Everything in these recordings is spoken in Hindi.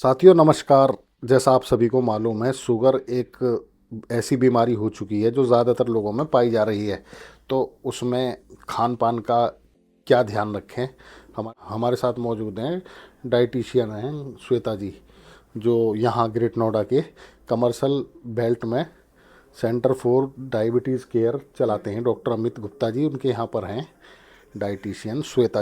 साथियों नमस्कार। जैसा आप सभी को मालूम है, शुगर एक ऐसी बीमारी हो चुकी है जो ज़्यादातर लोगों में पाई जा रही है। तो उसमें खान पान का क्या ध्यान रखें। हमारे साथ मौजूद हैं डाइटिशियन हैं श्वेता जी, जो यहाँ ग्रेट नोएडा के कमर्शियल बेल्ट में सेंटर फॉर डायबिटीज़ केयर चलाते हैं। डॉक्टर अमित गुप्ता जी उनके यहाँ पर हैं। डाइटिशियन श्वेता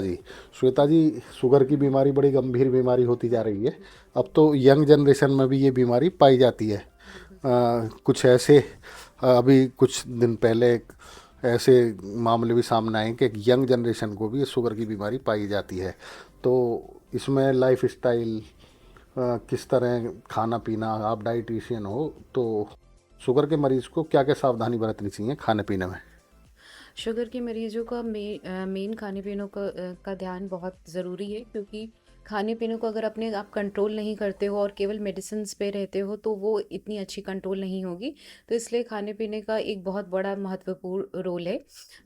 जी, शुगर की बीमारी बड़ी गंभीर बीमारी होती जा रही है। अब तो यंग जनरेशन में भी ये बीमारी पाई जाती है। बिल्कुल सर। कुछ ऐसे अभी कुछ दिन पहले ऐसे मामले भी सामने आए कि यंग जनरेशन को भी शुगर की बीमारी पाई जाती है। तो इसमें लाइफ स्टाइल किस तरह खाना पीना, आप डाइटिशियन हो तो शुगर के मरीज को क्या क्या सावधानी बरतनी चाहिए खाने पीने में। शुगर के मरीजों का मेन खाने पीने का ध्यान बहुत ज़रूरी है, क्योंकि खाने पीने को अगर अपने आप कंट्रोल नहीं करते हो और केवल मेडिसिन्स पे रहते हो तो वो इतनी अच्छी कंट्रोल नहीं होगी। तो इसलिए खाने पीने का एक बहुत बड़ा महत्वपूर्ण रोल है।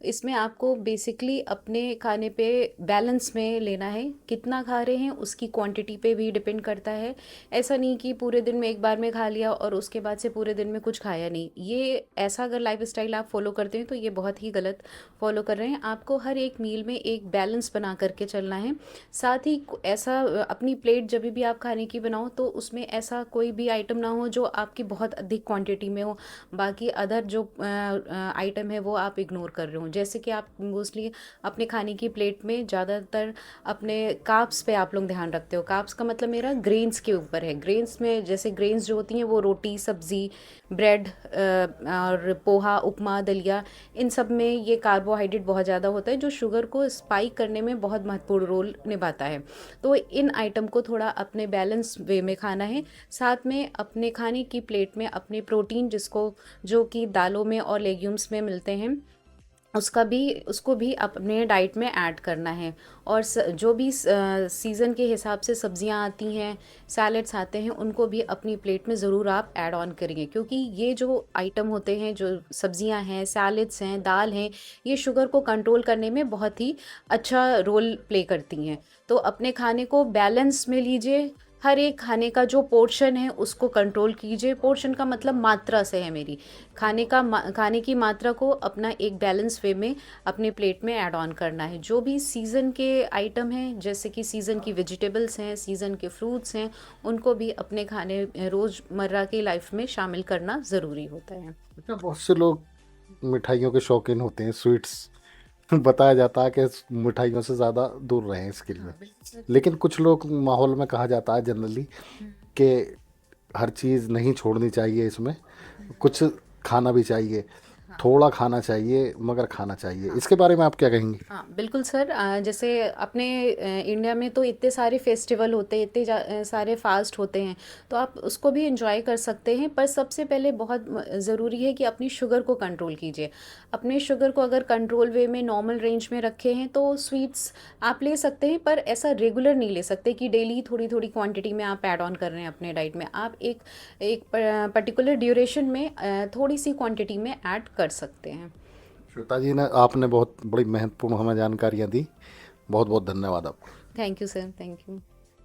इसमें आपको बेसिकली अपने खाने पे बैलेंस में लेना है। कितना खा रहे हैं उसकी क्वांटिटी पे भी डिपेंड करता है। ऐसा नहीं कि पूरे दिन में एक बार में खा लिया और उसके बाद से पूरे दिन में कुछ खाया नहीं। ये ऐसा अगर लाइफ स्टाइल आप फॉलो करते हैं तो ये बहुत ही गलत फॉलो कर रहे हैं। आपको हर एक मील में एक बैलेंस बना करके चलना है। साथ ही ऐसा अपनी प्लेट जब भी आप खाने की बनाओ तो उसमें ऐसा कोई भी आइटम ना हो जो आपकी बहुत अधिक क्वांटिटी में हो। बाकी अदर जो आइटम है वो आप इग्नोर कर रहे हो। जैसे कि आप मोस्टली अपने खाने की प्लेट में ज़्यादातर अपने कार्ब्स पे आप लोग ध्यान रखते हो। कार्ब्स का मतलब मेरा ग्रेन्स के ऊपर है। ग्रेन्स में जैसे ग्रेन्स जो होती हैं वो रोटी, सब्ज़ी, ब्रेड और पोहा, उपमा, दलिया, इन सब में ये कार्बोहाइड्रेट बहुत ज़्यादा होता है जो शुगर को स्पाइक करने में बहुत महत्वपूर्ण रोल निभाता है। तो इन आइटम को थोड़ा अपने बैलेंस वे में खाना है। साथ में अपने खाने की प्लेट में अपने प्रोटीन जो कि दालों में और लेग्यूम्स में मिलते हैं उसको भी अपने डाइट में ऐड करना है। और जो भी सीज़न के हिसाब से सब्जियां आती हैं, सैलेड्स आते हैं, उनको भी अपनी प्लेट में ज़रूर आप ऐड ऑन करिए, क्योंकि ये जो आइटम होते हैं, जो सब्जियां हैं, सैलेड्स हैं, दाल हैं, ये शुगर को कंट्रोल करने में बहुत ही अच्छा रोल प्ले करती हैं। तो अपने खाने को बैलेंस में लीजिए। हर एक खाने का जो पोर्शन है उसको कंट्रोल कीजिए। पोर्शन का मतलब मात्रा से है मेरी। खाने की मात्रा को अपना एक बैलेंस वे में अपने प्लेट में ऐड ऑन करना है। जो भी सीज़न के आइटम हैं, जैसे कि सीज़न की वेजिटेबल्स हैं, सीज़न के फ्रूट्स हैं, उनको भी अपने खाने रोज़मर्रा की लाइफ में शामिल करना ज़रूरी होता है। अच्छा, बहुत से लोग मिठाइयों के शौकीन होते हैं, स्वीट्स बताया जाता है कि मिठाइयों से ज़्यादा दूर रहें इसके लिए। हाँ, बिल्कुल सर। लेकिन कुछ लोग माहौल में कहा जाता है जनरली कि हर चीज़ नहीं छोड़नी चाहिए, इसमें कुछ खाना भी चाहिए, हाँ। थोड़ा खाना चाहिए मगर खाना चाहिए। हाँ। इसके बारे में आप क्या कहेंगे। हाँ, बिल्कुल सर। जैसे अपने इंडिया में तो इतने सारे फेस्टिवल होते हैं, इतने सारे फास्ट होते हैं, तो आप उसको भी एंजॉय कर सकते हैं। पर सबसे पहले बहुत ज़रूरी है कि अपनी शुगर को कंट्रोल कीजिए। अपने शुगर को अगर कंट्रोल वे में नॉर्मल रेंज में रखे हैं तो स्वीट्स आप ले सकते हैं, पर ऐसा रेगुलर नहीं ले सकते कि डेली थोड़ी थोड़ी क्वांटिटी में आप ऐड ऑन कर रहे हैं अपने डाइट में। आप एक एक पर्टिकुलर ड्यूरेशन में थोड़ी सी क्वांटिटी में ऐड कर सकते हैं। श्वेता जी ने आपने बहुत बड़ी महत्वपूर्ण हमें जानकारियाँ दी। बहुत बहुत धन्यवाद आपका। Thank you sir, thank you.